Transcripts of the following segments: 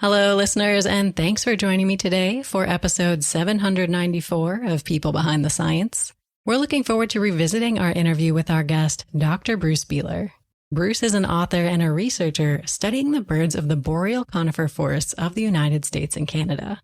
Hello, listeners, and thanks for joining me today for episode 794 of People Behind the Science. We're looking forward to revisiting our interview with our guest, Dr. Bruce Beehler. Bruce is an author and a researcher studying the birds of the Boreal conifer forests of the United States and Canada.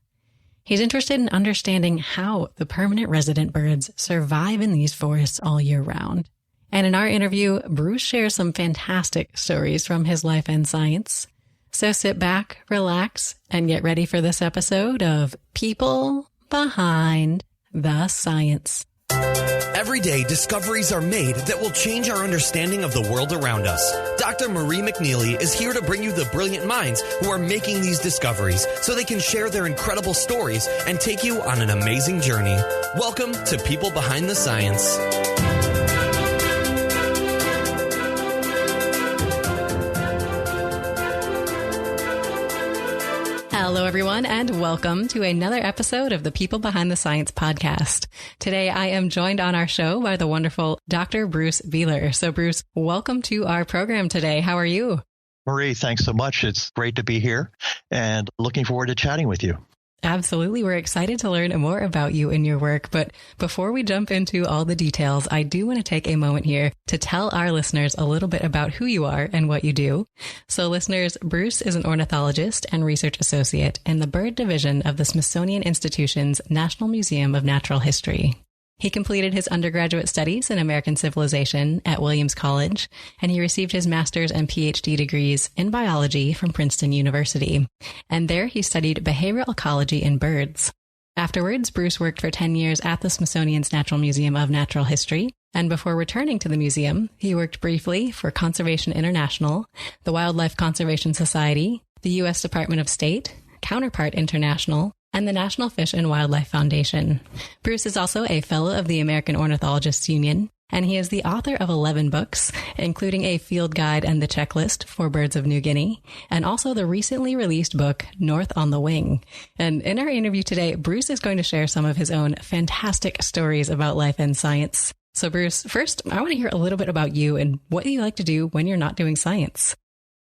He's interested in understanding how the permanent resident birds survive in these forests all year round. And in our interview, Bruce shares some fantastic stories from his life and science. So sit back, relax, and get ready for this episode of People Behind the Science. Every day, discoveries are made that will change our understanding of the world around us. Dr. Marie McNeely is here to bring you the brilliant minds who are making these discoveries so they can share their incredible stories and take you on an amazing journey. Welcome to People Behind the Science. Hello, everyone, and welcome to another episode of the People Behind the Science podcast. Today, I am joined on our show by the wonderful Dr. Bruce Beehler. So, Bruce, welcome to our program today. How are you? Marie, thanks so much. It's great to be here and looking forward to chatting with you. Absolutely. We're excited to learn more about you and your work. But before we jump into all the details, I do want to take a moment here to tell our listeners a little bit about who you are and what you do. So listeners, Bruce is an ornithologist and research associate in the bird division of the Smithsonian Institution's National Museum of Natural History. He completed his undergraduate studies in American civilization at Williams College, and he received his master's and PhD degrees in biology from Princeton University. And there he studied behavioral ecology in birds. Afterwards, Bruce worked for 10 years at the Smithsonian's Natural Museum of Natural History, and before returning to the museum, he worked briefly for Conservation International, the Wildlife Conservation Society, the U.S. Department of State, Counterpart International, and the National Fish and Wildlife Foundation. Bruce is also a fellow of the American Ornithologists Union, and he is the author of 11 books, including a field guide and the checklist for Birds of New Guinea, and also the recently released book, North on the Wing. And in our interview today, Bruce is going to share some of his own fantastic stories about life and science. So Bruce, first, I want to hear a little bit about you and what you like to do when you're not doing science.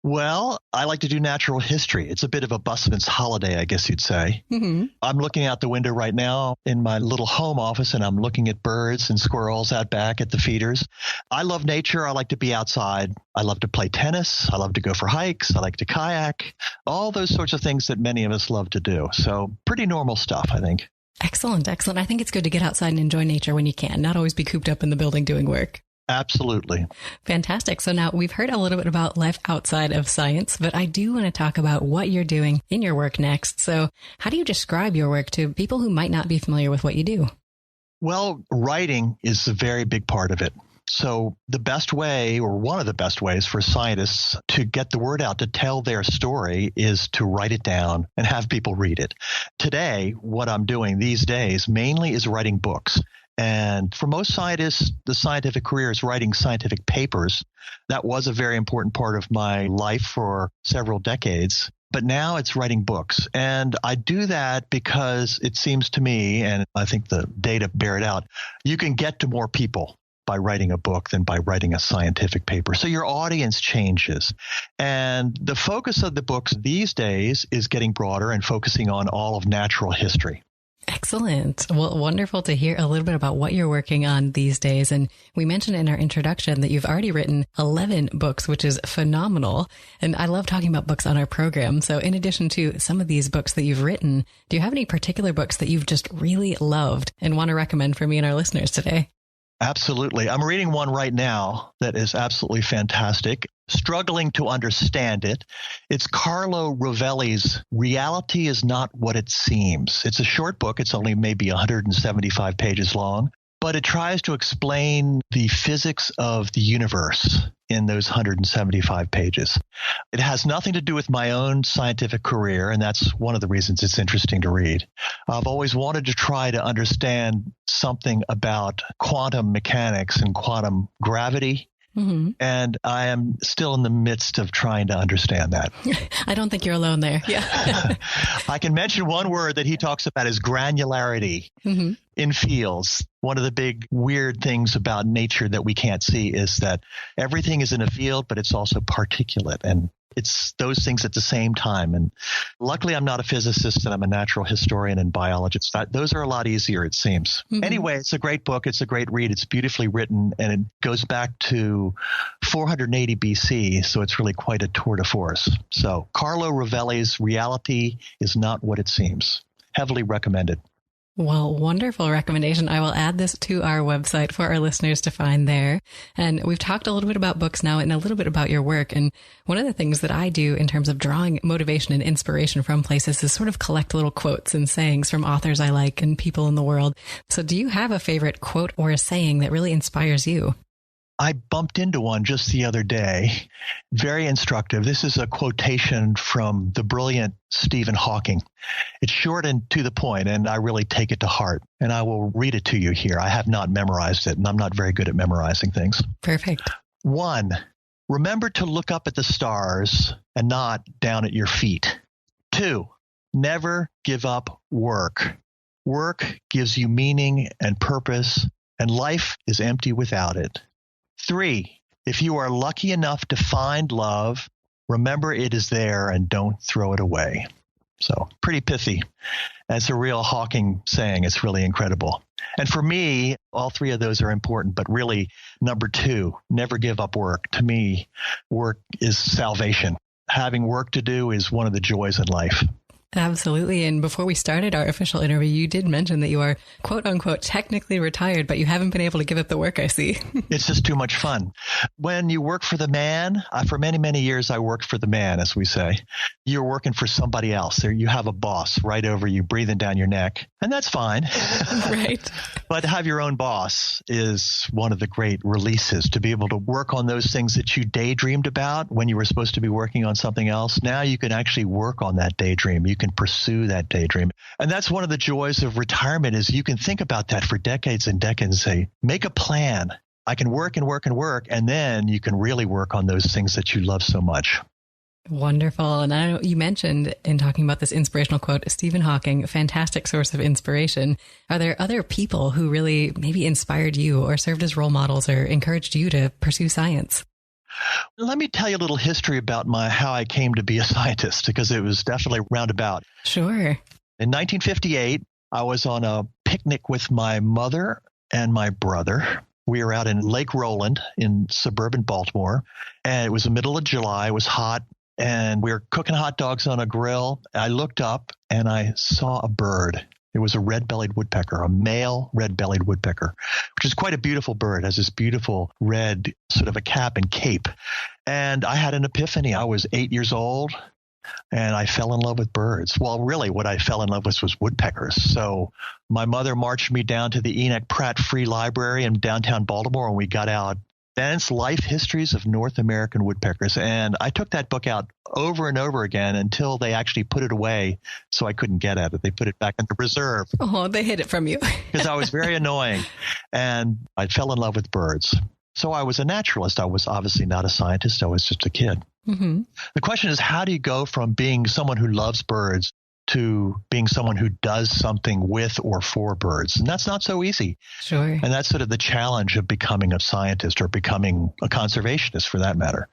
Well, I like to do natural history. It's a bit of a busman's holiday, I guess you'd say. Mm-hmm. I'm looking out the window right now in my little home office, and I'm looking at birds and squirrels out back at the feeders. I love nature. I like to be outside. I love to play tennis. I love to go for hikes. I like to kayak. All those sorts of things that many of us love to do. So pretty normal stuff, I think. Excellent, excellent. I think it's good to get outside and enjoy nature when you can, not always be cooped up in the building doing work. Absolutely. Fantastic. So now we've heard a little bit about life outside of science, but I do want to talk about what you're doing in your work next. So how do you describe your work to people who might not be familiar with what you do? Well, writing is a very big part of it. So the best way, or one of the best ways for scientists to get the word out, to tell their story, is to write it down and have people read it. Today, what I'm doing these days mainly is writing books. And for most scientists, the scientific career is writing scientific papers. That was a very important part of my life for several decades. But now it's writing books. And I do that because it seems to me, and I think the data bear it out, you can get to more people by writing a book than by writing a scientific paper. So your audience changes. And the focus of the books these days is getting broader and focusing on all of natural history. Excellent. Well, wonderful to hear a little bit about what you're working on these days. And we mentioned in our introduction that you've already written 11 books, which is phenomenal. And I love talking about books on our program. So in addition to some of these books that you've written, do you have any particular books that you've just really loved and want to recommend for me and our listeners today? Absolutely. I'm reading one right now that is absolutely fantastic. Struggling to understand it. It's Carlo Rovelli's Reality is Not What It Seems. It's a short book. It's only maybe 175 pages long, but it tries to explain the physics of the universe in those 175 pages. It has nothing to do with my own scientific career, and that's one of the reasons it's interesting to read. I've always wanted to try to understand something about quantum mechanics and quantum gravity. Mm-hmm. And I am still in the midst of trying to understand that. I don't think you're alone there. Yeah. I can mention one word that he talks about is granularity in fields. One of the big weird things about nature that we can't see is that everything is in a field, but it's also particulate. And It's those things at the same time. And luckily, I'm not a physicist and I'm a natural historian and biologist. Those are a lot easier, it seems. Mm-hmm. Anyway, it's a great book. It's a great read. It's beautifully written, and it goes back to 480 BC. So it's really quite a tour de force. So Carlo Rovelli's Reality is Not What It Seems. Heavily recommended. Well, wonderful recommendation. I will add this to our website for our listeners to find there. And we've talked a little bit about books now and a little bit about your work. And one of the things that I do in terms of drawing motivation and inspiration from places is sort of collect little quotes and sayings from authors I like and people in the world. So do you have a favorite quote or a saying that really inspires you? I bumped into one just the other day. Very instructive. This is a quotation from the brilliant Stephen Hawking. It's short and to the point, and I really take it to heart. And I will read it to you here. I have not memorized it, and I'm not very good at memorizing things. Perfect. 1, remember to look up at the stars and not down at your feet. 2, never give up work. Work gives you meaning and purpose, and life is empty without it. 3, if you are lucky enough to find love, remember it is there and don't throw it away. So pretty pithy. That's a real Hawking saying. It's really incredible. And for me, all 3 of those are important, but really number 2, never give up work. To me, work is salvation. Having work to do is one of the joys in life. Absolutely. And before we started our official interview, you did mention that you are, quote unquote, technically retired, but you haven't been able to give up the work, I see. It's just too much fun. When you work for the man, for many, many years, I worked for the man, as we say. You're working for somebody else. You have a boss right over you, breathing down your neck, and that's fine. Right. But to have your own boss is one of the great releases, to be able to work on those things that you daydreamed about when you were supposed to be working on something else. Now you can actually work on that daydream. You can pursue that daydream. And that's one of the joys of retirement is you can think about that for decades and decades and say, make a plan. I can work and work and work. And then you can really work on those things that you love so much. Wonderful. And I know you mentioned in talking about this inspirational quote, Stephen Hawking, a fantastic source of inspiration. Are there other people who really maybe inspired you or served as role models or encouraged you to pursue science? Let me tell you a little history about how I came to be a scientist, because it was definitely roundabout. Sure. In 1958, I was on a picnic with my mother and my brother. We were out in Lake Roland in suburban Baltimore, and it was the middle of July. It was hot, and we were cooking hot dogs on a grill. I looked up, and I saw a bird. It was a red-bellied woodpecker, a male red-bellied woodpecker, which is quite a beautiful bird. It has this beautiful red sort of a cap and cape. And I had an epiphany. I was 8 years old, and I fell in love with birds. Well, really, what I fell in love with was woodpeckers. So my mother marched me down to the Enoch Pratt Free Library in downtown Baltimore, and we got out Dense Life Histories of North American Woodpeckers. And I took that book out over and over again until they actually put it away so I couldn't get at it. They put it back in the reserve. Oh, they hid it from you. Because I was very annoying. And I fell in love with birds. So I was a naturalist. I was obviously not a scientist. I was just a kid. Mm-hmm. The question is, how do you go from being someone who loves birds to being someone who does something with or for birds? And that's not so easy. Sure. And that's sort of the challenge of becoming a scientist or becoming a conservationist for that matter.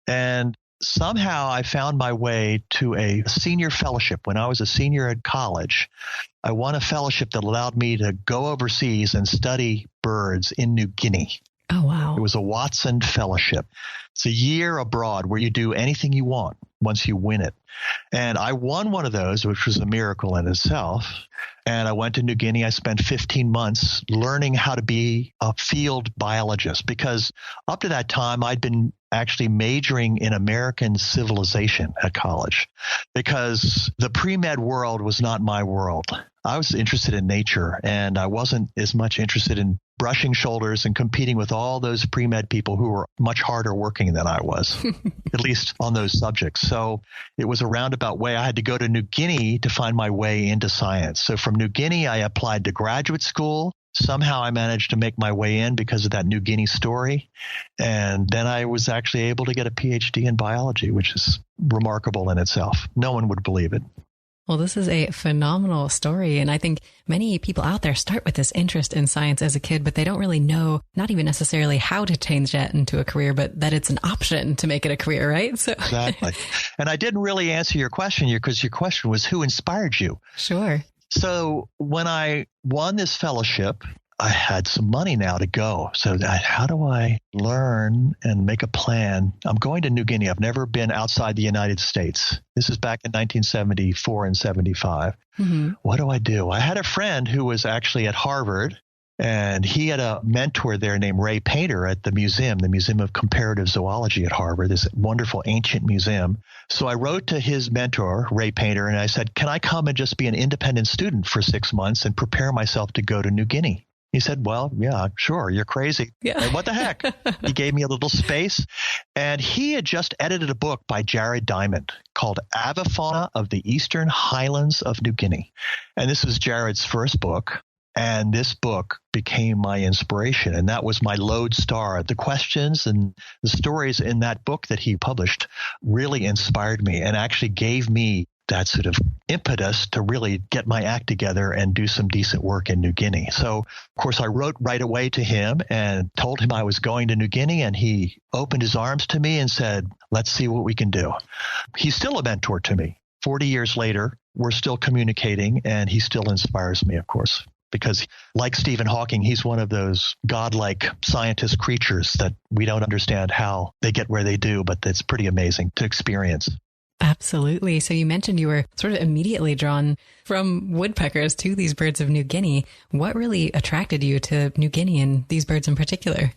And somehow I found my way to a senior fellowship. When I was a senior at college, I won a fellowship that allowed me to go overseas and study birds in New Guinea. Oh, wow. It was a Watson Fellowship. It's a year abroad where you do anything you want once you win it. And I won one of those, which was a miracle in itself. And I went to New Guinea. I spent 15 months learning how to be a field biologist, because up to that time, I'd been actually majoring in American civilization at college, because the pre-med world was not my world. I was interested in nature, and I wasn't as much interested in brushing shoulders and competing with all those pre-med people who were much harder working than I was, at least on those subjects. So it was a roundabout way. I had to go to New Guinea to find my way into science. So from New Guinea, I applied to graduate school. Somehow I managed to make my way in because of that New Guinea story. And then I was actually able to get a PhD in biology, which is remarkable in itself. No one would believe it. Well, this is a phenomenal story. And I think many people out there start with this interest in science as a kid, but they don't really know, not even necessarily how to change that into a career, but that it's an option to make it a career, right? So Exactly. And I didn't really answer your question here because your question was who inspired you? Sure. So when I won this fellowship, I had some money now to go. So how do I learn and make a plan? I'm going to New Guinea. I've never been outside the United States. This is back in 1974 and 75. Mm-hmm. What do I do? I had a friend who was actually at Harvard, and he had a mentor there named Ray Painter at the Museum of Comparative Zoology at Harvard, this wonderful ancient museum. So I wrote to his mentor, Ray Painter, and I said, can I come and just be an independent student for 6 months and prepare myself to go to New Guinea? He said, well, yeah, sure. You're crazy. Yeah. What the heck? He gave me a little space. And he had just edited a book by Jared Diamond called Avifauna of the Eastern Highlands of New Guinea. And this was Jared's first book. And this book became my inspiration. And that was my lodestar. The questions and the stories in that book that he published really inspired me and actually gave me that sort of impetus to really get my act together and do some decent work in New Guinea. So, of course, I wrote right away to him and told him I was going to New Guinea, and he opened his arms to me and said, let's see what we can do. He's still a mentor to me. 40 years later, we're still communicating, and he still inspires me, of course, because like Stephen Hawking, he's one of those godlike scientist creatures that we don't understand how they get where they do, but it's pretty amazing to experience. Absolutely. So you mentioned you were sort of immediately drawn from woodpeckers to these birds of New Guinea. What really attracted you to New Guinea and these birds in particular?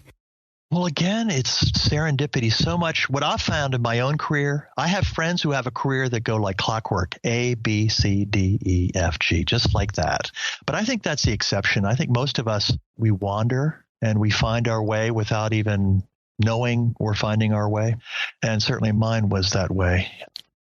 Well, again, it's serendipity. So much what I've found in my own career, I have friends who have a career that go like clockwork, A, B, C, D, E, F, G, just like that. But I think that's the exception. I think most of us, we wander and we find our way without even knowing we're finding our way. And certainly mine was that way.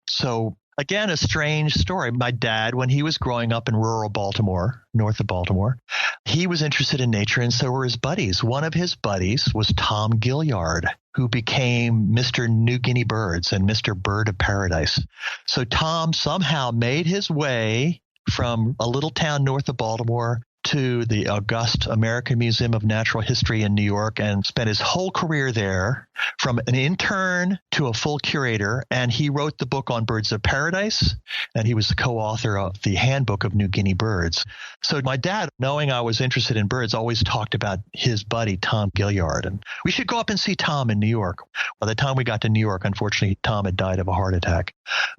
So again, a strange story. My dad, when he was growing up in rural Baltimore, north of Baltimore, he was interested in nature, and so were his buddies. One of his buddies was Tom Gilliard, who became Mr. New Guinea Birds and Mr. Bird of Paradise. So Tom somehow made his way from a little town north of Baltimore to the august American Museum of Natural History in New York and spent his whole career there from an intern to a full curator. And he wrote the book on Birds of Paradise, and he was the co-author of the Handbook of New Guinea Birds. So my dad, knowing I was interested in birds, always talked about his buddy, Tom Gilliard. And we should go up and see Tom in New York. By the time we got to New York, unfortunately, Tom had died of a heart attack.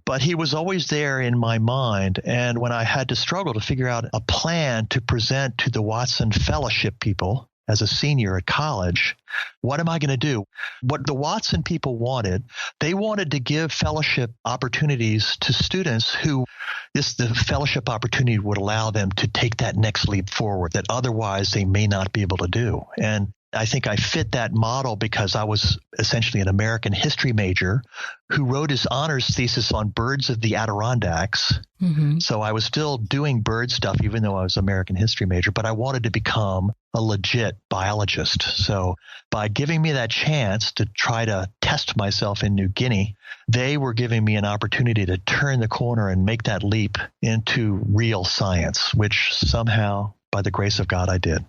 But he was always there in my mind. And when I had to struggle to figure out a plan to present to the Watson Fellowship people as a senior at college, what am I going to do? What the Watson people wanted, they wanted to give fellowship opportunities to students who the fellowship opportunity would allow them to take that next leap forward that otherwise they may not be able to do. And I think I fit that model because I was essentially an American history major who wrote his honors thesis on birds of the Adirondacks. Mm-hmm. So I was still doing bird stuff, even though I was an American history major, but I wanted to become a legit biologist. So by giving me that chance to try to test myself in New Guinea, they were giving me an opportunity to turn the corner and make that leap into real science, which somehow, by the grace of God, I did.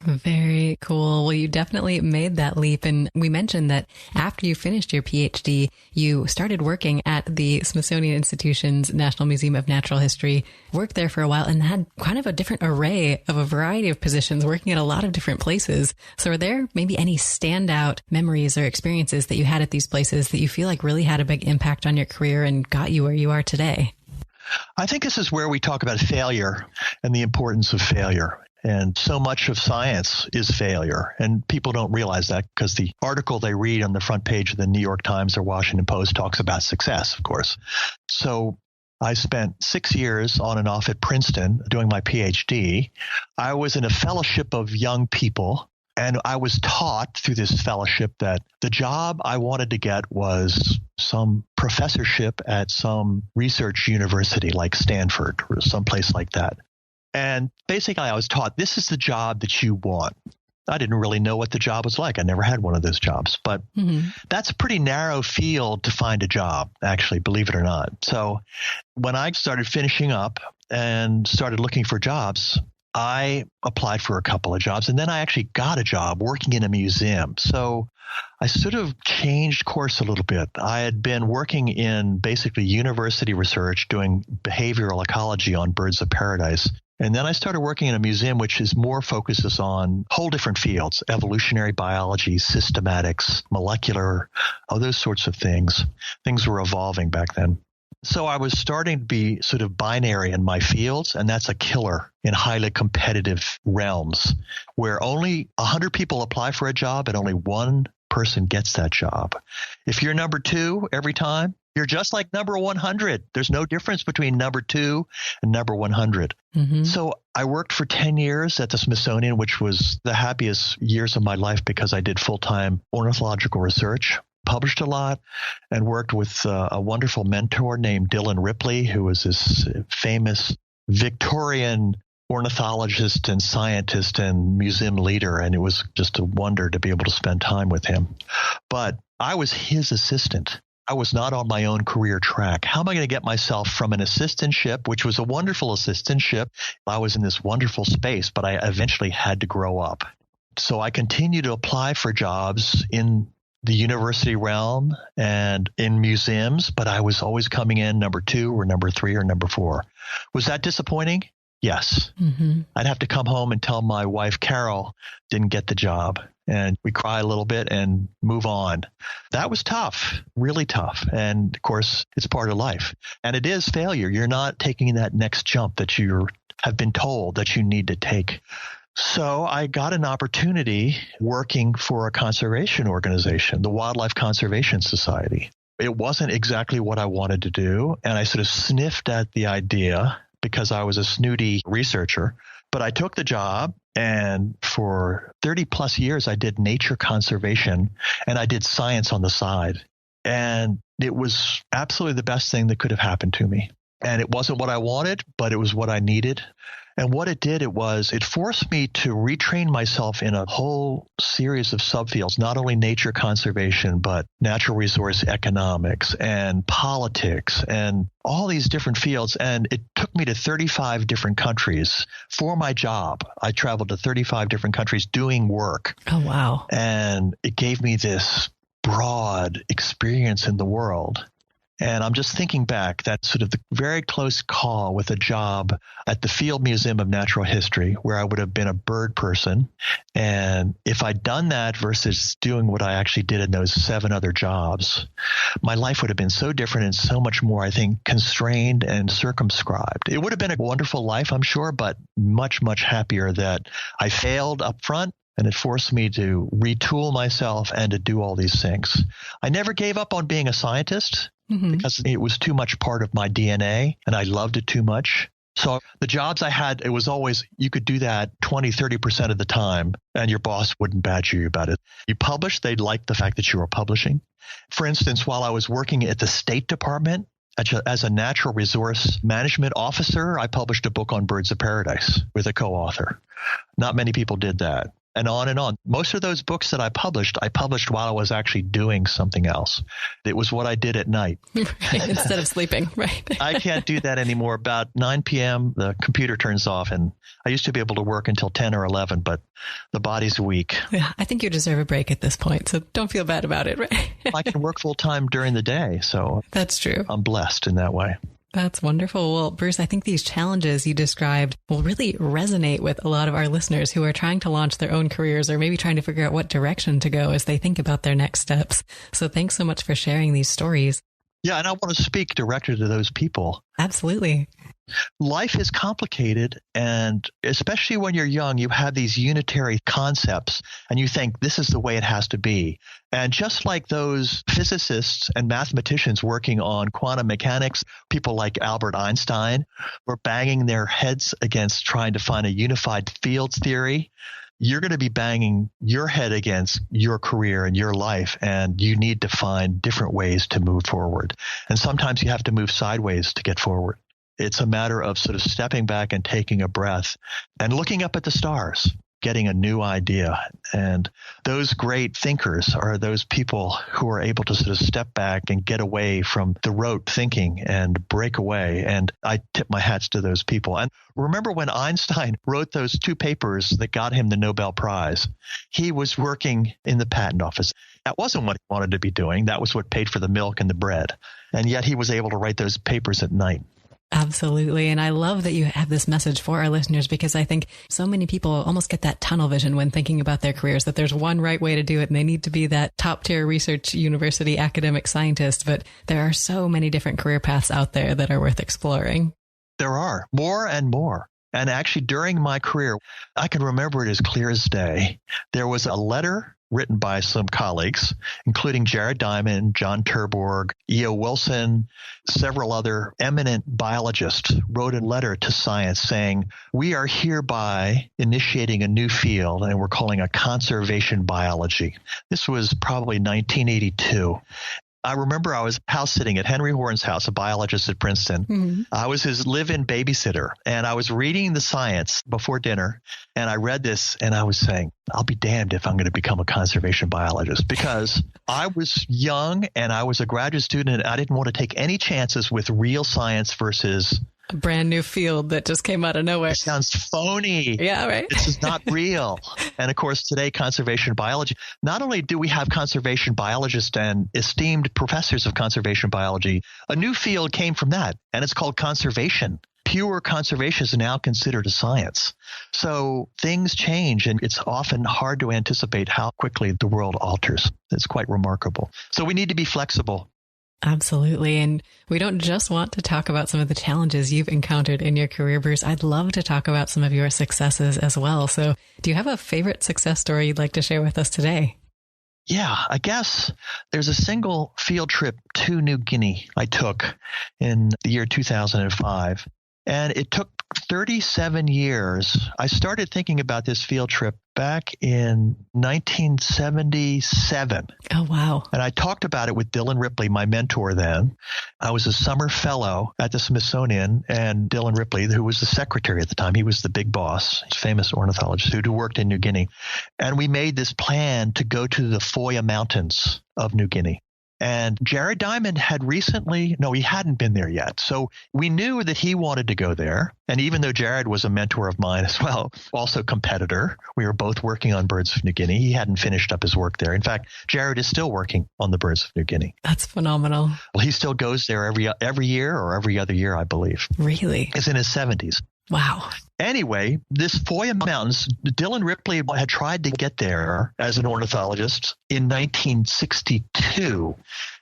Very cool. Well, you definitely made that leap. And we mentioned that after you finished your PhD, you started working at the Smithsonian Institution's National Museum of Natural History, worked there for a while and had kind of a different array of a variety of positions, working at a lot of different places. So are there maybe any standout memories or experiences that you had at these places that you feel like really had a big impact on your career and got you where you are today? I think this is where we talk about failure and the importance of failure. And so much of science is failure. And people don't realize that because the article they read on the front page of the New York Times or Washington Post talks about success, of course. So I spent 6 years on and off at Princeton doing my PhD. I was in a fellowship of young people, and I was taught through this fellowship that the job I wanted to get was some professorship at some research university like Stanford or someplace like that. And basically, I was taught this is the job that you want. I didn't really know what the job was like. I never had one of those jobs, but that's a pretty narrow field to find a job, actually, believe it or not. So when I started finishing up and started looking for jobs, I applied for a couple of jobs, and then I actually got a job working in a museum. So I sort of changed course a little bit. I had been working in basically university research, doing behavioral ecology on birds of paradise. And then I started working in a museum which is more focuses on whole different fields, evolutionary biology, systematics, molecular, all those sorts of things. Things were evolving back then. So I was starting to be sort of binary in my fields, and that's a killer in highly competitive realms where only 100 people apply for a job and only one person gets that job. If you're number 2 every time, you're just like number 100. There's no difference between number 2 and number 100. So I worked for 10 years at the Smithsonian, which was the happiest years of my life because I did full-time ornithological research, published a lot, and worked with a wonderful mentor named Dylan Ripley, who was this famous Victorian ornithologist and scientist and museum leader. And it was just a wonder to be able to spend time with him. But I was his assistant. I was not on my own career track. How am I going to get myself from an assistantship, which was a wonderful assistantship? I was in this wonderful space, but I eventually had to grow up. So I continued to apply for jobs in the university realm and in museums, but I was always coming in number 2 or number 3 or number 4. Was that disappointing? Yes. I'd have to come home and tell my wife, Carol, didn't get the job. And we cry a little bit and move on. That was tough, really tough. And of course, it's part of life. And it is failure. You're not taking that next jump that you have been told that you need to take. So I got an opportunity working for a conservation organization, the Wildlife Conservation Society. It wasn't exactly what I wanted to do. And I sort of sniffed at the idea because I was a snooty researcher. But I took the job, and for 30 plus years, I did nature conservation and I did science on the side. And it was absolutely the best thing that could have happened to me. And it wasn't what I wanted, but it was what I needed. And what it did, it forced me to retrain myself in a whole series of subfields, not only nature conservation, but natural resource economics and politics and all these different fields. And it took me to 35 different countries for my job. I traveled to 35 different countries doing work. Oh, wow. And it gave me this broad experience in the world. And I'm just thinking back, that sort of the very close call with a job at the Field Museum of Natural History, where I would have been a bird person. And if I'd done that versus doing what I actually did in those 7 other jobs, my life would have been so different and so much more, I think, constrained and circumscribed. It would have been a wonderful life, I'm sure, but much, much happier that I failed up front. And it forced me to retool myself and to do all these things. I never gave up on being a scientist because it was too much part of my DNA and I loved it too much. So the jobs I had, it was always, you could do that 20, 30% of the time and your boss wouldn't badger you about it. You published, they'd like the fact that you were publishing. For instance, while I was working at the State Department, as a natural resource management officer, I published a book on birds of paradise with a co-author. Not many people did that. And on and on. Most of those books that I published while I was actually doing something else. It was what I did at night. Right, instead of sleeping, right? I can't do that anymore. About 9 p.m., the computer turns off, and I used to be able to work until 10 or 11, but the body's weak. Yeah, I think you deserve a break at this point, so don't feel bad about it, right? I can work full time during the day, so that's true. I'm blessed in that way. That's wonderful. Well, Bruce, I think these challenges you described will really resonate with a lot of our listeners who are trying to launch their own careers or maybe trying to figure out what direction to go as they think about their next steps. So thanks so much for sharing these stories. Yeah, and I want to speak directly to those people. Absolutely. Life is complicated, and especially when you're young, you have these unitary concepts, and you think this is the way it has to be. And just like those physicists and mathematicians working on quantum mechanics, people like Albert Einstein were banging their heads against trying to find a unified fields theory, you're going to be banging your head against your career and your life, and you need to find different ways to move forward. And sometimes you have to move sideways to get forward. It's a matter of sort of stepping back and taking a breath and looking up at the stars. getting a new idea. And those great thinkers are those people who are able to sort of step back and get away from the rote thinking and break away. And I tip my hats to those people. And remember when Einstein wrote those 2 papers that got him the Nobel Prize, he was working in the patent office. That wasn't what he wanted to be doing. That was what paid for the milk and the bread. And yet he was able to write those papers at night. Absolutely. And I love that you have this message for our listeners, because I think so many people almost get that tunnel vision when thinking about their careers, that there's one right way to do it and they need to be that top tier research university academic scientist. But there are so many different career paths out there that are worth exploring. There are more and more. And actually, during my career, I can remember it as clear as day. There was a letter written by some colleagues, including Jared Diamond, John Terborg, E.O. Wilson, several other eminent biologists wrote a letter to science saying, we are hereby initiating a new field, and we're calling it conservation biology. This was probably 1982. I remember I was house sitting at Henry Horn's house, a biologist at Princeton. Mm-hmm. I was his live-in babysitter, and I was reading the science before dinner, and I read this, and I was saying, I'll be damned if I'm going to become a conservation biologist, because I was young, and I was a graduate student, and I didn't want to take any chances with real science versus a brand new field that just came out of nowhere. It sounds phony. Yeah, right. This is not real. And of course, today, conservation biology, not only do we have conservation biologists and esteemed professors of conservation biology, a new field came from that, and it's called conservation. Pure conservation is now considered a science. So things change, and it's often hard to anticipate how quickly the world alters. It's quite remarkable. So we need to be flexible. Absolutely. And we don't just want to talk about some of the challenges you've encountered in your career, Bruce. I'd love to talk about some of your successes as well. So do you have a favorite success story you'd like to share with us today? Yeah, I guess there's a single field trip to New Guinea I took in the year 2005. And it took 37 years. I started thinking about this field trip back in 1977. Oh, wow. And I talked about it with Dylan Ripley, my mentor then. I was a summer fellow at the Smithsonian, and Dylan Ripley, who was the secretary at the time, he was the big boss, famous ornithologist who worked in New Guinea. And we made this plan to go to the Foya Mountains of New Guinea. And Jared Diamond had he hadn't been there yet. So we knew that he wanted to go there. And even though Jared was a mentor of mine as well, also competitor, we were both working on Birds of New Guinea. He hadn't finished up his work there. In fact, Jared is still working on the Birds of New Guinea. That's phenomenal. Well, he still goes there every year or every other year, I believe. Really? He's in his 70s. Wow. Anyway, this Foya Mountains, Dylan Ripley had tried to get there as an ornithologist in 1962,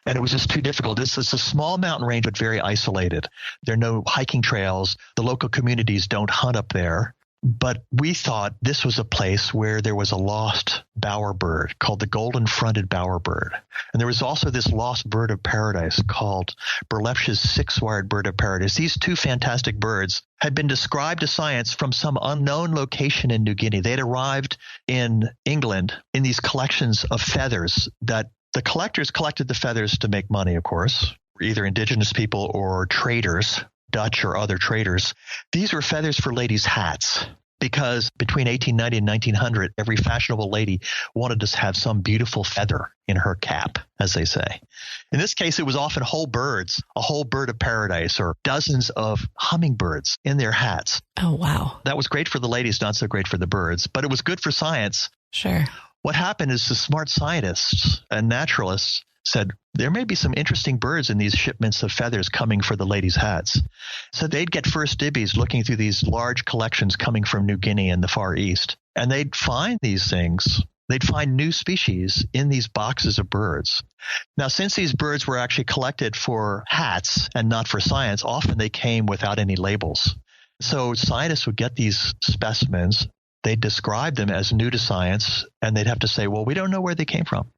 and it was just too difficult. This is a small mountain range, but very isolated. There are no hiking trails. The local communities don't hunt up there. But we thought this was a place where there was a lost bowerbird called the golden-fronted bowerbird. And there was also this lost bird of paradise called Berlepsch's six-wired bird of paradise. These two fantastic birds had been described to science from some unknown location in New Guinea. They'd arrived in England in these collections of feathers that the collectors collected the feathers to make money, of course, either indigenous people or traders, Dutch or other traders. These were feathers for ladies' hats, because between 1890 and 1900, every fashionable lady wanted to have some beautiful feather in her cap, as they say. In this case, it was often whole birds, a whole bird of paradise, or dozens of hummingbirds in their hats. Oh, wow. That was great for the ladies, not so great for the birds, but it was good for science. Sure. What happened is the smart scientists and naturalists said, there may be some interesting birds in these shipments of feathers coming for the ladies' hats. So they'd get first dibbies looking through these large collections coming from New Guinea and the Far East. And they'd find these things. They'd find new species in these boxes of birds. Now, since these birds were actually collected for hats and not for science, often they came without any labels. So scientists would get these specimens. They'd describe them as new to science, and they'd have to say, well, we don't know where they came from.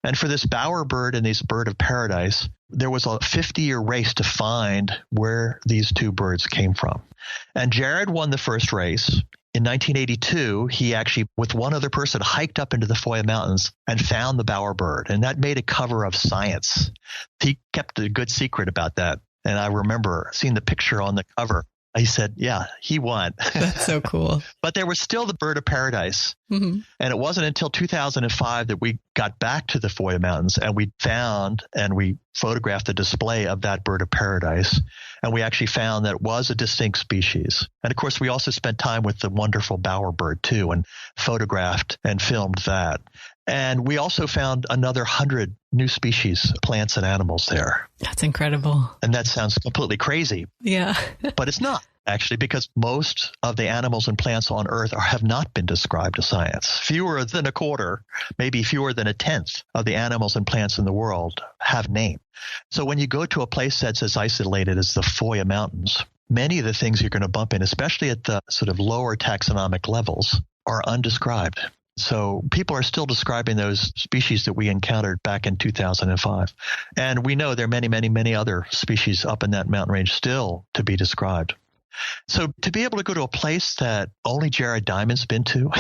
And for this bowerbird and this bird of paradise, there was a 50-year race to find where these two birds came from. And Jared won the first race. In 1982, he actually, with one other person, hiked up into the Foya Mountains and found the bowerbird. And that made a cover of Science. He kept a good secret about that. And I remember seeing the picture on the cover. He said, yeah, he won. That's so cool. But there was still the bird of paradise. Mm-hmm. And it wasn't until 2005 that we got back to the Foya Mountains and we found and we photographed the display of that bird of paradise. And we actually found that it was a distinct species. And of course, we also spent time with the wonderful bowerbird too and photographed and filmed that. And we also found another 100 new species, plants and animals there. That's incredible. And that sounds completely crazy. Yeah. But it's not, actually, because most of the animals and plants on Earth have not been described to science. Fewer than a quarter, maybe fewer than a tenth of the animals and plants in the world have name. So when you go to a place that's as isolated as the Foya Mountains, many of the things you're going to bump in, especially at the sort of lower taxonomic levels, are undescribed. So people are still describing those species that we encountered back in 2005. And we know there are many, many, many other species up in that mountain range still to be described. So to be able to go to a place that only Jared Diamond's been to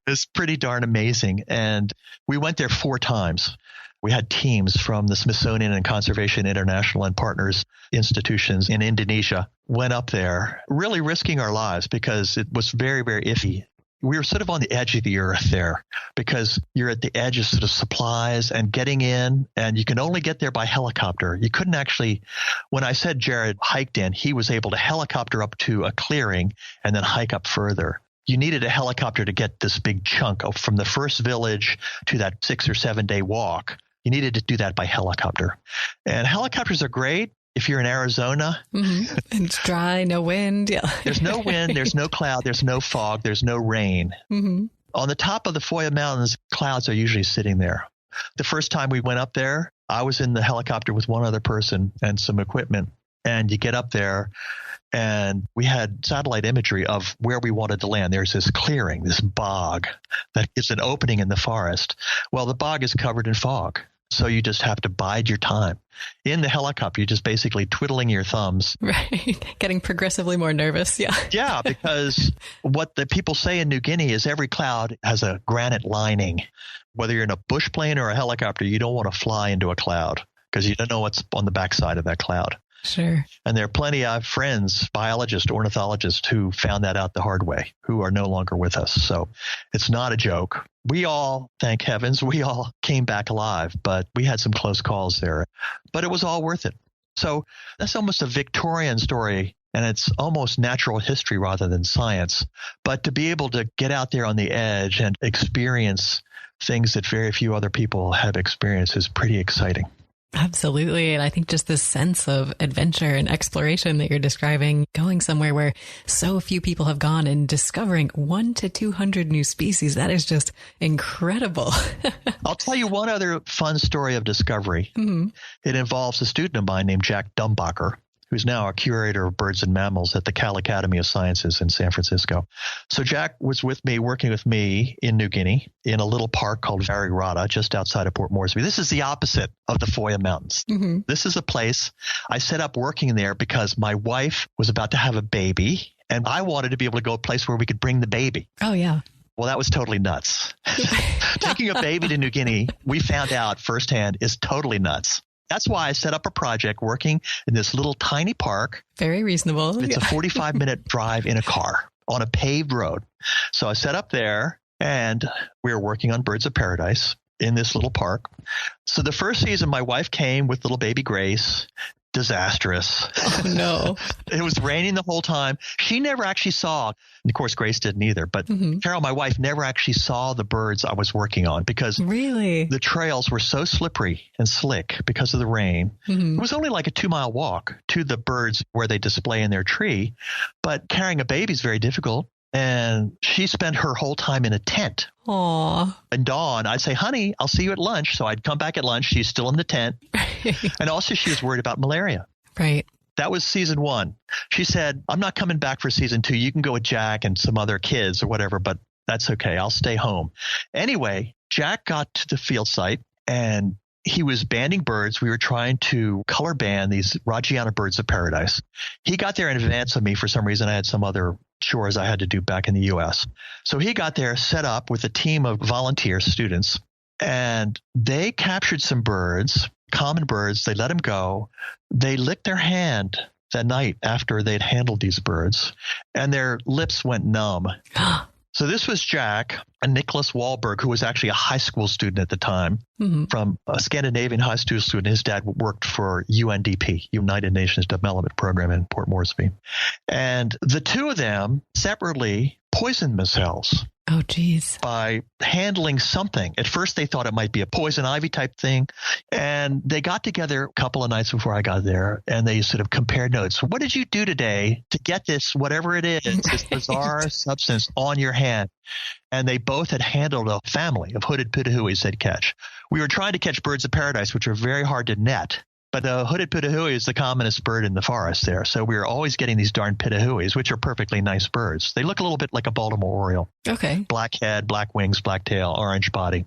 is pretty darn amazing. And we went there 4 times. We had teams from the Smithsonian and Conservation International and partners institutions in Indonesia went up there, really risking our lives because it was very, very iffy. We were sort of on the edge of the earth there because you're at the edge of sort of supplies and getting in, and you can only get there by helicopter. You couldn't actually, when I said Jared hiked in, he was able to helicopter up to a clearing and then hike up further. You needed a helicopter to get this big chunk from the first village to that 6 or 7 day walk. You needed to do that by helicopter. And helicopters are great if you're in Arizona. Mm-hmm. And it's dry, no wind. Yeah. There's no wind, there's no cloud, there's no fog, there's no rain. Mm-hmm. On the top of the Foya Mountains, clouds are usually sitting there. The first time we went up there, I was in the helicopter with one other person and some equipment. And you get up there and we had satellite imagery of where we wanted to land. There's this clearing, this bog that is an opening in the forest. Well, the bog is covered in fog. So you just have to bide your time. In the helicopter, you're just basically twiddling your thumbs. Right. Getting progressively more nervous. Yeah. Yeah, because what the people say in New Guinea is every cloud has a granite lining. Whether you're in a bush plane or a helicopter, you don't want to fly into a cloud because you don't know what's on the backside of that cloud. Sure. And there are plenty of friends, biologists, ornithologists, who found that out the hard way, who are no longer with us. So it's not a joke. We all, thank heavens, we all came back alive, but we had some close calls there. But it was all worth it. So that's almost a Victorian story, and it's almost natural history rather than science. But to be able to get out there on the edge and experience things that very few other people have experienced is pretty exciting. Absolutely. And I think just this sense of adventure and exploration that you're describing, going somewhere where so few people have gone and discovering 100 to 200 new species, that is just incredible. I'll tell you one other fun story of discovery. Mm-hmm. It involves a student of mine named Jack Dumbacher, who's now a curator of birds and mammals at the Cal Academy of Sciences in San Francisco. So Jack was with me, working with me in New Guinea in a little park called Varirata, just outside of Port Moresby. This is the opposite of the Foya Mountains. Mm-hmm. This is a place I set up working there because my wife was about to have a baby, and I wanted to be able to go a place where we could bring the baby. Oh, yeah. Well, that was totally nuts. Taking a baby to New Guinea, we found out firsthand, is totally nuts. That's why I set up a project working in this little tiny park. Very reasonable. It's a 45-minute drive in a car on a paved road. So I set up there, and we were working on Birds of Paradise in this little park. So the first season, my wife came with little baby Grace. Disastrous. Oh, no. It was raining the whole time. She never actually saw, and of course Grace didn't either, but Carol, my wife, never actually saw the birds I was working on because really the trails were so slippery and slick because of the rain. Mm-hmm. It was only like a 2-mile walk to the birds where they display in their tree, but carrying a baby is very difficult. And she spent her whole time in a tent. Aww. And Dawn, I'd say, honey, I'll see you at lunch. So I'd come back at lunch. She's still in the tent. And also she was worried about malaria. Right. That was season 1. She said, I'm not coming back for season 2. You can go with Jack and some other kids or whatever, but that's okay. I'll stay home. Anyway, Jack got to the field site and he was banding birds. We were trying to color band these Rajiana birds of paradise. He got there in advance of me for some reason. I had some other chores I had to do back in the U.S. So he got there set up with a team of volunteer students, and they captured some birds, common birds. They let them go. They licked their hand that night after they'd handled these birds, and their lips went numb. So this was Jack and Nicholas Wahlberg, who was actually a high school student at the time, from a Scandinavian high school student. His dad worked for UNDP, United Nations Development Program in Port Moresby. And the two of them separately poisoned themselves. Oh, geez. By handling something. At first, they thought it might be a poison ivy type thing. And they got together a couple of nights before I got there, and they sort of compared notes. What did you do today to get this, whatever it is, this bizarre substance on your hand? And they both had handled a family of hooded pitahuis they'd catch. We were trying to catch birds of paradise, which are very hard to net. But the hooded pitahui is the commonest bird in the forest there. So we were always getting these darn pitahuis, which are perfectly nice birds. They look a little bit like a Baltimore Oriole. Okay. Black head, black wings, black tail, orange body.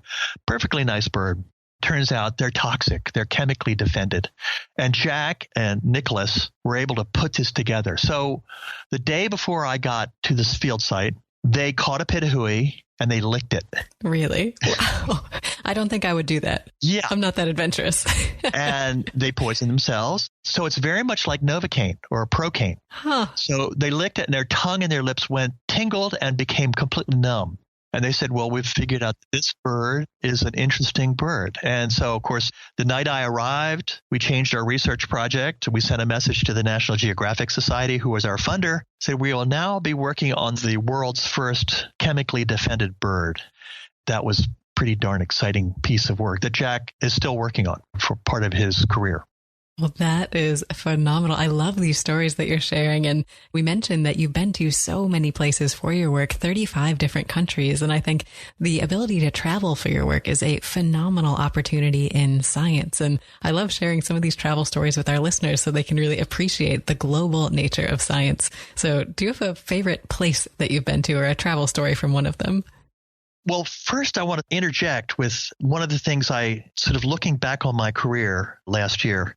Perfectly nice bird. Turns out they're toxic. They're chemically defended. And Jack and Nicholas were able to put this together. So the day before I got to this field site, they caught a pitahui and they licked it. Really? Wow. I don't think I would do that. Yeah. I'm not that adventurous. And they poisoned themselves. So it's very much like Novocaine or Procaine. Huh. So they licked it and their tongue and their lips went tingled and became completely numb. And they said, well, we've figured out that this bird is an interesting bird. And so, of course, the night I arrived, we changed our research project. We sent a message to the National Geographic Society, who was our funder, said we will now be working on the world's first chemically defended bird. That was a pretty darn exciting piece of work that Jack is still working on for part of his career. Well, that is phenomenal. I love these stories that you're sharing. And we mentioned that you've been to so many places for your work, 35 different countries. And I think the ability to travel for your work is a phenomenal opportunity in science. And I love sharing some of these travel stories with our listeners so they can really appreciate the global nature of science. So do you have a favorite place that you've been to or a travel story from one of them? Well, first, I want to interject with one of the things I sort of looking back on my career last year.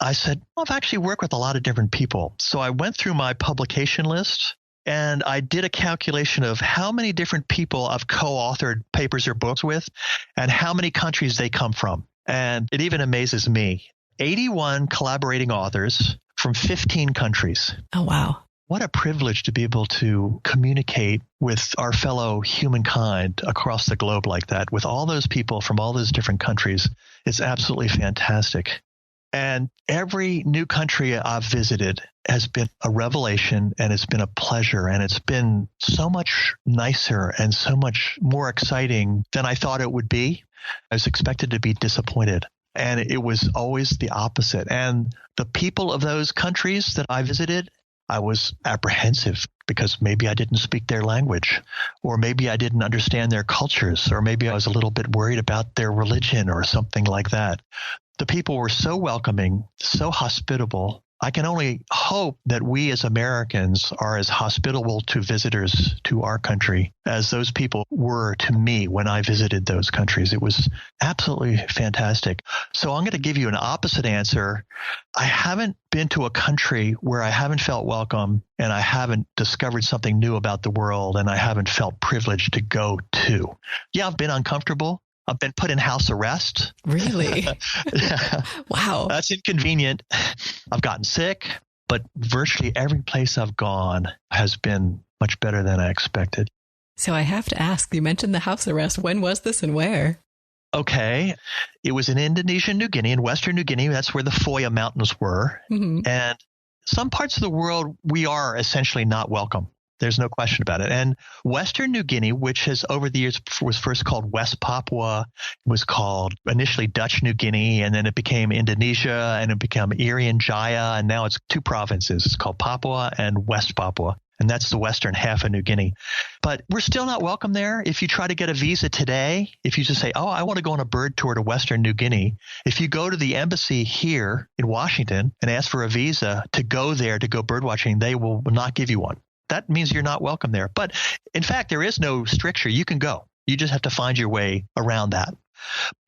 I said, well, I've actually worked with a lot of different people. So I went through my publication list and I did a calculation of how many different people I've co-authored papers or books with and how many countries they come from. And it even amazes me. 81 collaborating authors from 15 countries. Oh, wow. What a privilege to be able to communicate with our fellow humankind across the globe like that, with all those people from all those different countries. It's absolutely fantastic. And every new country I've visited has been a revelation, and it's been a pleasure, and it's been so much nicer and so much more exciting than I thought it would be. I was expected to be disappointed. And it was always the opposite. And the people of those countries that I visited, I was apprehensive because maybe I didn't speak their language, or maybe I didn't understand their cultures, or maybe I was a little bit worried about their religion or something like that. The people were so welcoming, so hospitable. I can only hope that we as Americans are as hospitable to visitors to our country as those people were to me when I visited those countries. It was absolutely fantastic. So I'm going to give you an opposite answer. I haven't been to a country where I haven't felt welcome and I haven't discovered something new about the world and I haven't felt privileged to go to. Yeah, I've been uncomfortable. I've been put in house arrest. Really? Wow. That's inconvenient. I've gotten sick, but virtually every place I've gone has been much better than I expected. So I have to ask, you mentioned the house arrest. When was this and where? Okay. It was in Indonesia, New Guinea, in Western New Guinea. That's where the Foya Mountains were. Mm-hmm. And some parts of the world, we are essentially not welcome. There's no question about it. And Western New Guinea, which has over the years was first called West Papua, was called initially Dutch New Guinea, and then it became Indonesia, and it became Irian Jaya, and now it's two provinces. It's called Papua and West Papua, and that's the western half of New Guinea. But we're still not welcome there. If you try to get a visa today, if you just say, oh, I want to go on a bird tour to Western New Guinea, if you go to the embassy here in Washington and ask for a visa to go there to go bird watching, they will not give you one. That means you're not welcome there. But in fact, there is no stricture. You can go. You just have to find your way around that.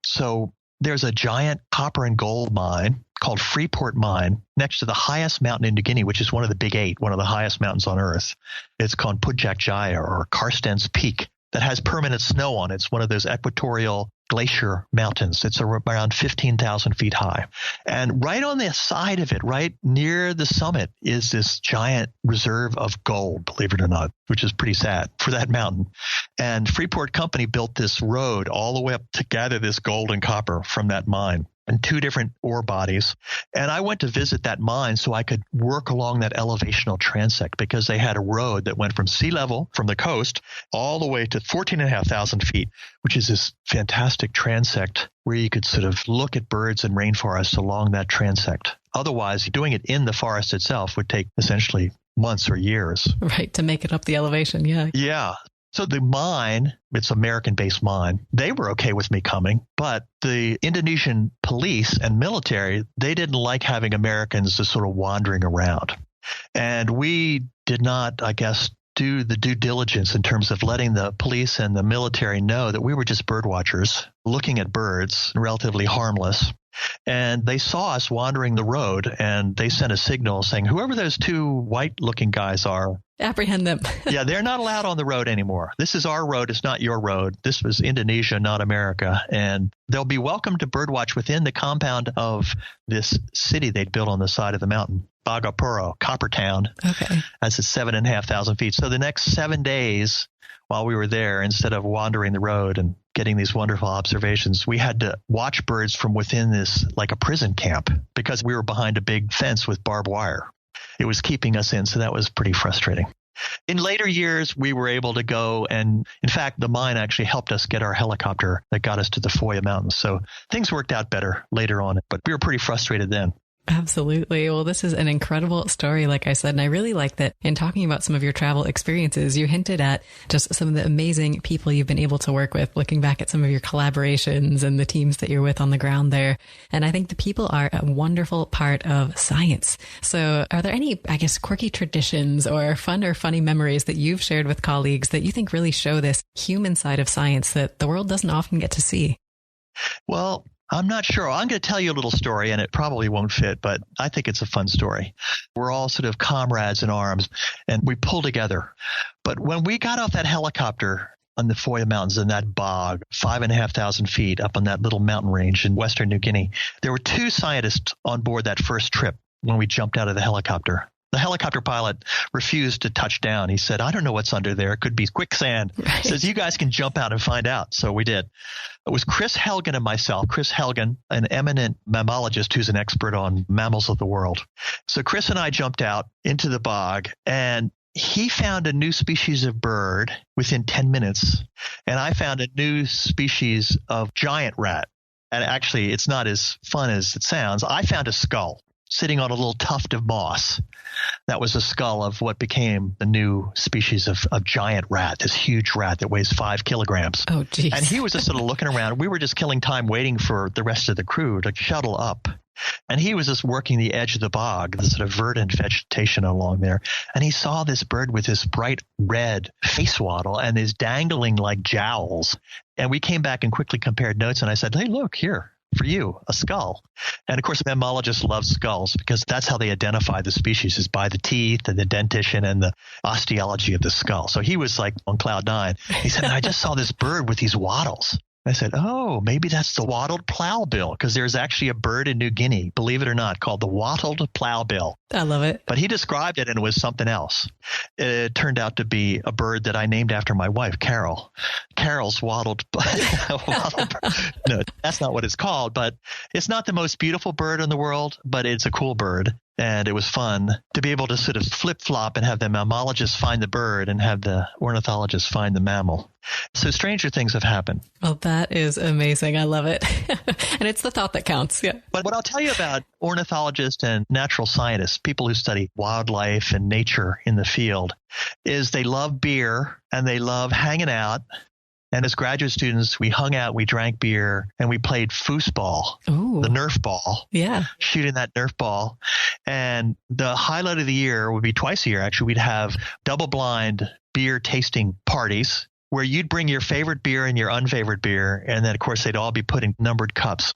So there's a giant copper and gold mine called Freeport Mine next to the highest mountain in New Guinea, which is one of the big eight, one of the highest mountains on Earth. It's called Pudjak Jaya or Karstens Peak that has permanent snow on it. It's one of those equatorial glacier mountains. It's around 15,000 feet high. And right on the side of it, right near the summit, is this giant reserve of gold, believe it or not, which is pretty sad for that mountain. And Freeport Company built this road all the way up to gather this gold and copper from that mine in 2 different ore bodies. And I went to visit that mine so I could work along that elevational transect, because they had a road that went from sea level, from the coast, all the way to 14,500 feet, which is this fantastic transect where you could sort of look at birds and rainforests along that transect. Otherwise, doing it in the forest itself would take essentially months or years. Right, to make it up the elevation, yeah. Yeah. So the mine, it's an American-based mine, they were okay with me coming, but the Indonesian police and military, they didn't like having Americans just sort of wandering around. And we did not, I guess, do the due diligence in terms of letting the police and the military know that we were just bird watchers looking at birds, relatively harmless. And they saw us wandering the road, and they sent a signal saying, whoever those 2 white-looking guys are, apprehend them. Yeah, they're not allowed on the road anymore. This is our road. It's not your road. This was Indonesia, not America. And they'll be welcome to birdwatch within the compound of this city they'd built on the side of the mountain, Bagapuro, Copper Town. Okay. That's at 7,500 feet. So the next 7 days while we were there, instead of wandering the road and getting these wonderful observations, we had to watch birds from within this, like a prison camp, because we were behind a big fence with barbed wire. It was keeping us in, so that was pretty frustrating. In later years, we were able to go, and in fact, the mine actually helped us get our helicopter that got us to the Foya Mountains. So things worked out better later on, but we were pretty frustrated then. Absolutely. Well, this is an incredible story, like I said, and I really like that in talking about some of your travel experiences, you hinted at just some of the amazing people you've been able to work with, looking back at some of your collaborations and the teams that you're with on the ground there. And I think the people are a wonderful part of science. So are there any, I guess, quirky traditions or fun or funny memories that you've shared with colleagues that you think really show this human side of science that the world doesn't often get to see? Well, I'm not sure. I'm going to tell you a little story, and it probably won't fit, but I think it's a fun story. We're all sort of comrades in arms, and we pull together. But when we got off that helicopter on the Foya Mountains in that bog, 5,500 feet up on that little mountain range in Western New Guinea, there were 2 scientists on board that first trip when we jumped out of the helicopter. The helicopter pilot refused to touch down. He said, I don't know what's under there. It could be quicksand. Right. He says, you guys can jump out and find out. So we did. It was Chris Helgen and myself. Chris Helgen, an eminent mammologist who's an expert on mammals of the world. So Chris and I jumped out into the bog, and he found a new species of bird within 10 minutes. And I found a new species of giant rat. And actually, it's not as fun as it sounds. I found a skull sitting on a little tuft of moss. That was a skull of what became the new species of giant rat, this huge rat that weighs 5 kilograms. Oh, geez. And he was just sort of looking around. We were just killing time waiting for the rest of the crew to shuttle up. And he was just working the edge of the bog, the sort of verdant vegetation along there. And he saw this bird with this bright red face wattle and his dangling like jowls. And we came back and quickly compared notes. And I said, hey, look here. For you, a skull. And of course, mammalogists love skulls because that's how they identify the species, is by the teeth and the dentition and the osteology of the skull. So he was like on cloud 9. He said, I just saw this bird with these wattles. I said, oh, maybe that's the wattled plowbill, because there's actually a bird in New Guinea, believe it or not, called the wattled plowbill. I love it. But he described it and it was something else. It turned out to be a bird that I named after my wife, Carol. Carol's wattled No, that's not what it's called, but it's not the most beautiful bird in the world, but it's a cool bird. And it was fun to be able to sort of flip-flop and have the mammologist find the bird and have the ornithologist find the mammal. So stranger things have happened. Well, that is amazing. I love it. And it's the thought that counts. Yeah. But what I'll tell you about ornithologists and natural scientists, people who study wildlife and nature in the field, is they love beer and they love hanging out. And as graduate students, we hung out, we drank beer, and we played foosball, the Nerf ball. Yeah. Shooting that Nerf ball. And the highlight of the year would be twice a year, actually. We'd have double-blind beer tasting parties where you'd bring your favorite beer and your unfavorite beer. And then, of course, they'd all be put in numbered cups.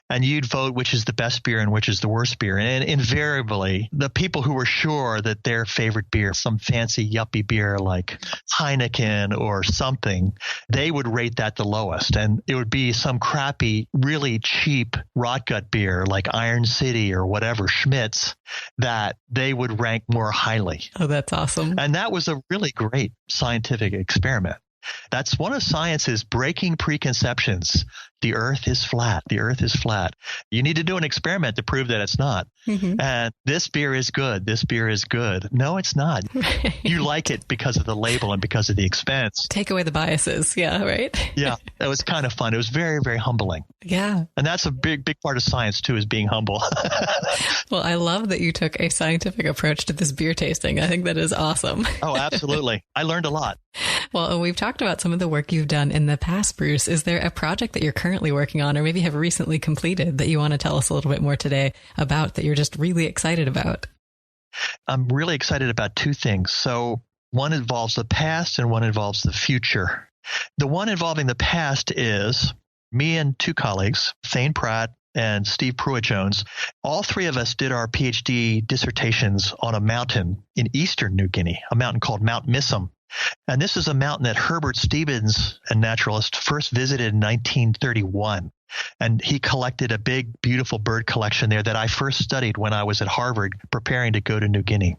and you'd vote which is the best beer and which is the worst beer. And invariably, the people who were sure that their favorite beer, some fancy yuppie beer like Heineken or something, they would rate that the lowest. And it would be some crappy, really cheap rot gut beer like Iron City or whatever, Schmitz, that they would rank more highly. Oh, that's awesome. And that was a really great scientific experiment. That's one of science's breaking preconceptions. The earth is flat. The earth is flat. You need to do an experiment to prove that it's not. Mm-hmm. And this beer is good. This beer is good. No, it's not. Right. You like it because of the label and because of the expense. Take away the biases. Yeah, right? Yeah, it was kind of fun. It was very, very humbling. Yeah. And that's a big, big part of science, too, is being humble. Well, I love that you took a scientific approach to this beer tasting. I think that is awesome. Oh, absolutely. I learned a lot. Well, we've talked about some of the work you've done in the past, Bruce. Is there a project that you're currently working on or maybe have recently completed that you want to tell us a little bit more today about that you're just really excited about? I'm really excited about two things. So one involves the past and one involves the future. The one involving the past is me and two colleagues, Thane Pratt and Steve Pruitt-Jones. All three of us did our PhD dissertations on a mountain in eastern New Guinea, a mountain called Mount Missum. And this is a mountain that Herbert Stevens, a naturalist, first visited in 1931. And he collected a big, beautiful bird collection there that I first studied when I was at Harvard preparing to go to New Guinea.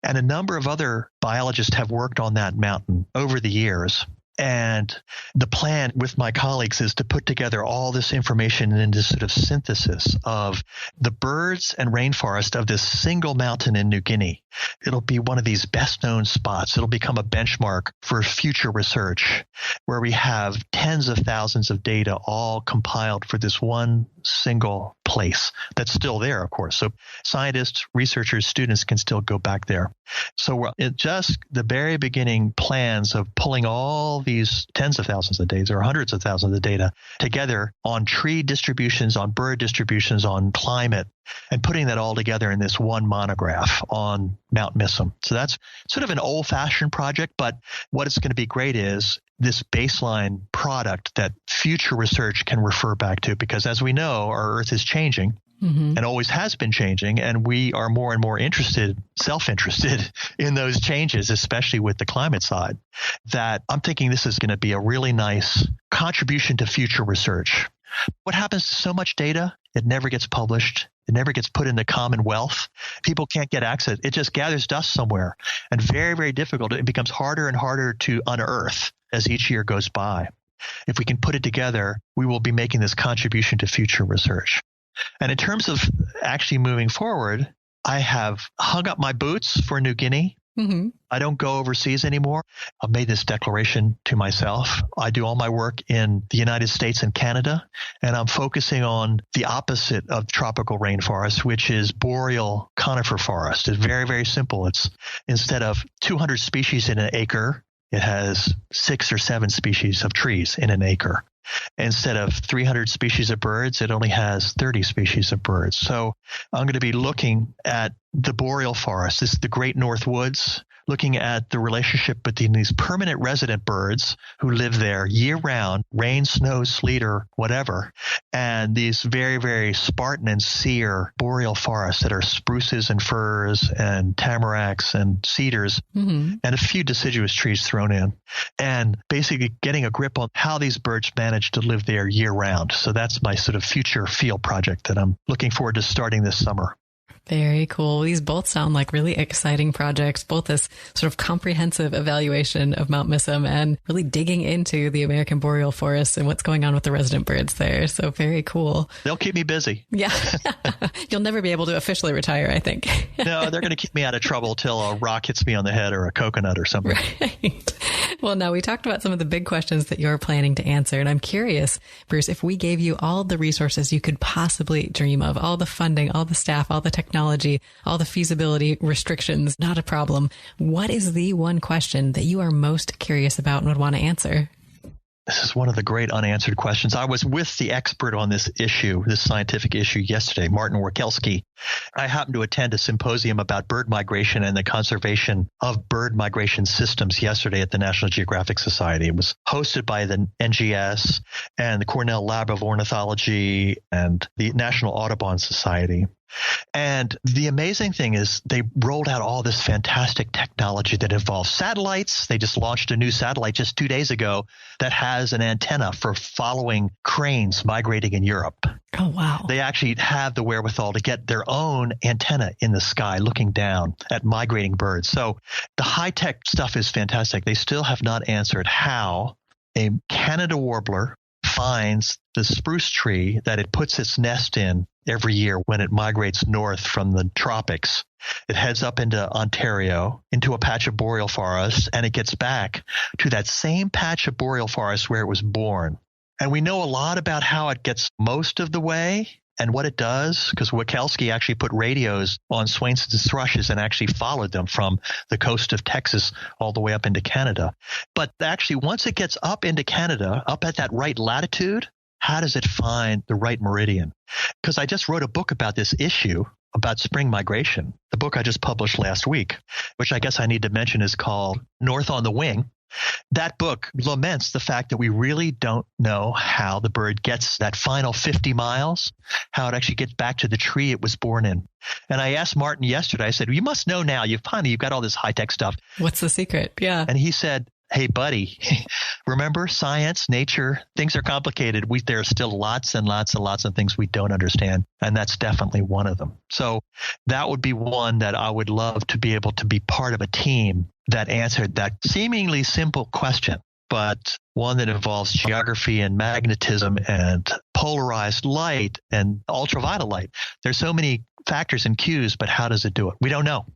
And a number of other biologists have worked on that mountain over the years. And the plan with my colleagues is to put together all this information into sort of synthesis of the birds and rainforest of this single mountain in New Guinea. It'll be one of these best known spots. It'll become a benchmark for future research where we have tens of thousands of data all compiled for this one single place that's still there, of course. So scientists, researchers, students can still go back there. So we're at just the very beginning plans of pulling all these tens of thousands of data or hundreds of thousands of data together on tree distributions, on bird distributions, on climate, and putting that all together in this one monograph on Mount Missum. So that's sort of an old-fashioned project, but what is going to be great is this baseline product that future research can refer back to, because as we know, our Earth is changing. Mm-hmm. And always has been changing, and we are more and more self-interested in those changes, especially with the climate side, that I'm thinking this is going to be a really nice contribution to future research. What happens to so much data? It never gets published. It never gets put into commonwealth. People can't get access. It just gathers dust somewhere, and very, very difficult. It becomes harder and harder to unearth as each year goes by. If we can put it together, we will be making this contribution to future research. And in terms of actually moving forward, I have hung up my boots for New Guinea. Mm-hmm. I don't go overseas anymore. I've made this declaration to myself. I do all my work in the United States and Canada, and I'm focusing on the opposite of tropical rainforest, which is boreal conifer forest. It's very, very simple. It's instead of 200 species in an acre, it has 6 or 7 species of trees in an acre. Instead of 300 species of birds, it only has 30 species of birds. So I'm going to be looking at the boreal forest. This is the Great North Woods, looking at the relationship between these permanent resident birds who live there year-round, rain, snow, sleet, or whatever, and these very, very Spartan and sere boreal forests that are spruces and firs and tamaracks and cedars, mm-hmm. and a few deciduous trees thrown in, and basically getting a grip on how these birds manage to live there year-round. So that's my sort of future field project that I'm looking forward to starting this summer. Very cool. These both sound like really exciting projects, both this sort of comprehensive evaluation of Mount Missum and really digging into the American boreal forest and what's going on with the resident birds there. So very cool. They'll keep me busy. Yeah. You'll never be able to officially retire, I think. No, they're going to keep me out of trouble till a rock hits me on the head or a coconut or something. Right. Well, now we talked about some of the big questions that you're planning to answer. And I'm curious, Bruce, if we gave you all the resources you could possibly dream of, all the funding, all the staff, all the technology, all the feasibility restrictions, not a problem. What is the one question that you are most curious about and would want to answer? This is one of the great unanswered questions. I was with the expert on this issue, this scientific issue yesterday, Martin Warkelski. I happened to attend a symposium about bird migration and the conservation of bird migration systems yesterday at the National Geographic Society. It was hosted by the NGS and the Cornell Lab of Ornithology and the National Audubon Society. And the amazing thing is they rolled out all this fantastic technology that involves satellites. They just launched a new satellite just 2 days ago that has an antenna for following cranes migrating in Europe. Oh, wow. They actually have the wherewithal to get their own antenna in the sky looking down at migrating birds. So the high-tech stuff is fantastic. They still have not answered how a Canada warbler finds the spruce tree that it puts its nest in every year when it migrates north from the tropics. It heads up into Ontario, into a patch of boreal forest, and it gets back to that same patch of boreal forest where it was born. And we know a lot about how it gets most of the way and what it does, because Warkelski actually put radios on Swainson's thrushes and actually followed them from the coast of Texas all the way up into Canada. But actually, once it gets up into Canada, up at that right latitude, how does it find the right meridian? Because I just wrote a book about this issue, about spring migration. The book I just published last week, which I guess I need to mention is called North on the Wing. That book laments the fact that we really don't know how the bird gets that final 50 miles, how it actually gets back to the tree it was born in. And I asked Martin yesterday, I said, you must know now. You've got all this high-tech stuff. What's the secret? Yeah. And he said, hey, buddy, remember science, nature, things are complicated. There are still lots and lots and lots of things we don't understand. And that's definitely one of them. So that would be one that I would love to be able to be part of a team that answered that seemingly simple question, but one that involves geography and magnetism and polarized light and ultraviolet light. There's so many factors and cues, but how does it do it? We don't know.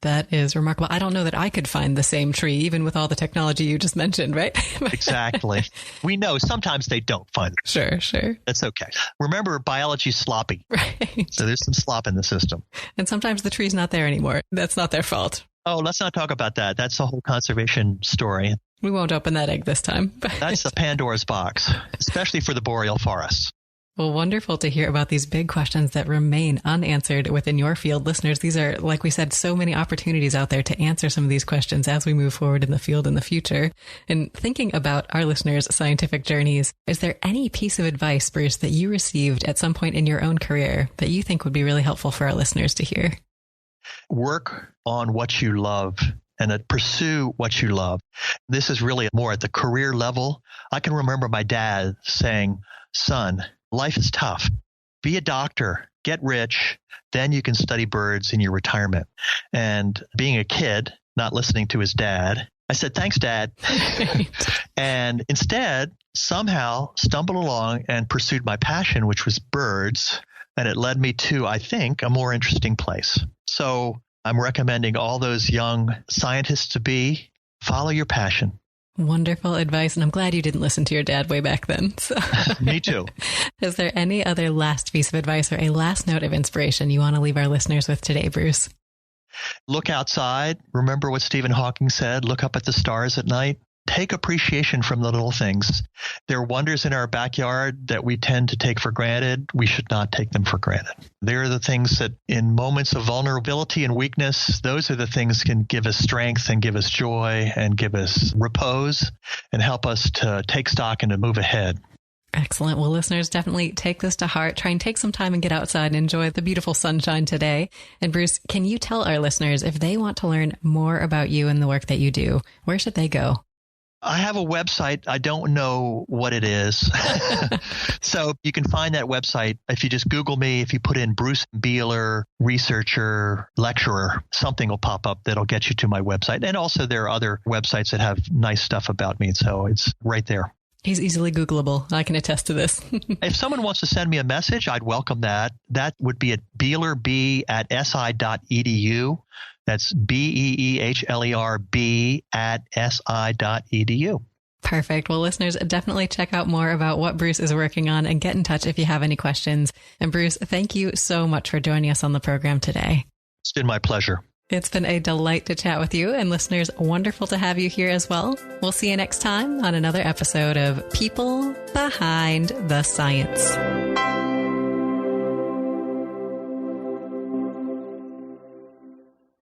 That is remarkable. I don't know that I could find the same tree, even with all the technology you just mentioned, right? Exactly. We know sometimes they don't find it. Sure. That's okay. Remember, biology's sloppy. Right. So there's some slop in the system. And sometimes the tree's not there anymore. That's not their fault. Oh, let's not talk about that. That's the whole conservation story. We won't open that egg this time. That's the Pandora's box, especially for the boreal forests. Well, wonderful to hear about these big questions that remain unanswered within your field. Listeners, these are, like we said, so many opportunities out there to answer some of these questions as we move forward in the field in the future. And thinking about our listeners' scientific journeys, is there any piece of advice, Bruce, that you received at some point in your own career that you think would be really helpful for our listeners to hear? Work on what you love and pursue what you love. This is really more at the career level. I can remember my dad saying, son, life is tough. Be a doctor, get rich, then you can study birds in your retirement. And being a kid, not listening to his dad, I said, thanks, Dad. And instead, somehow stumbled along and pursued my passion, which was birds. And it led me to, I think, a more interesting place. So I'm recommending all those young scientists to follow your passion. Wonderful advice. And I'm glad you didn't listen to your dad way back then. So. Me too. Is there any other last piece of advice or a last note of inspiration you want to leave our listeners with today, Bruce? Look outside. Remember what Stephen Hawking said, look up at the stars at night. Take appreciation from the little things. There are wonders in our backyard that we tend to take for granted. We should not take them for granted. They're the things that in moments of vulnerability and weakness, those are the things that can give us strength and give us joy and give us repose and help us to take stock and to move ahead. Excellent. Well, listeners, definitely take this to heart. Try and take some time and get outside and enjoy the beautiful sunshine today. And Bruce, can you tell our listeners if they want to learn more about you and the work that you do, where should they go? I have a website. I don't know what it is. So you can find that website. If you just Google me, if you put in Bruce Beehler, researcher, lecturer, something will pop up that'll get you to my website. And also there are other websites that have nice stuff about me. So it's right there. He's easily Googleable. I can attest to this. If someone wants to send me a message, I'd welcome that. That would be at beehler@si.edu. That's beehlerb@si.edu. Perfect. Well, listeners, definitely check out more about what Bruce is working on and get in touch if you have any questions. And Bruce, thank you so much for joining us on the program today. It's been my pleasure. It's been a delight to chat with you, and listeners, wonderful to have you here as well. We'll see you next time on another episode of People Behind the Science.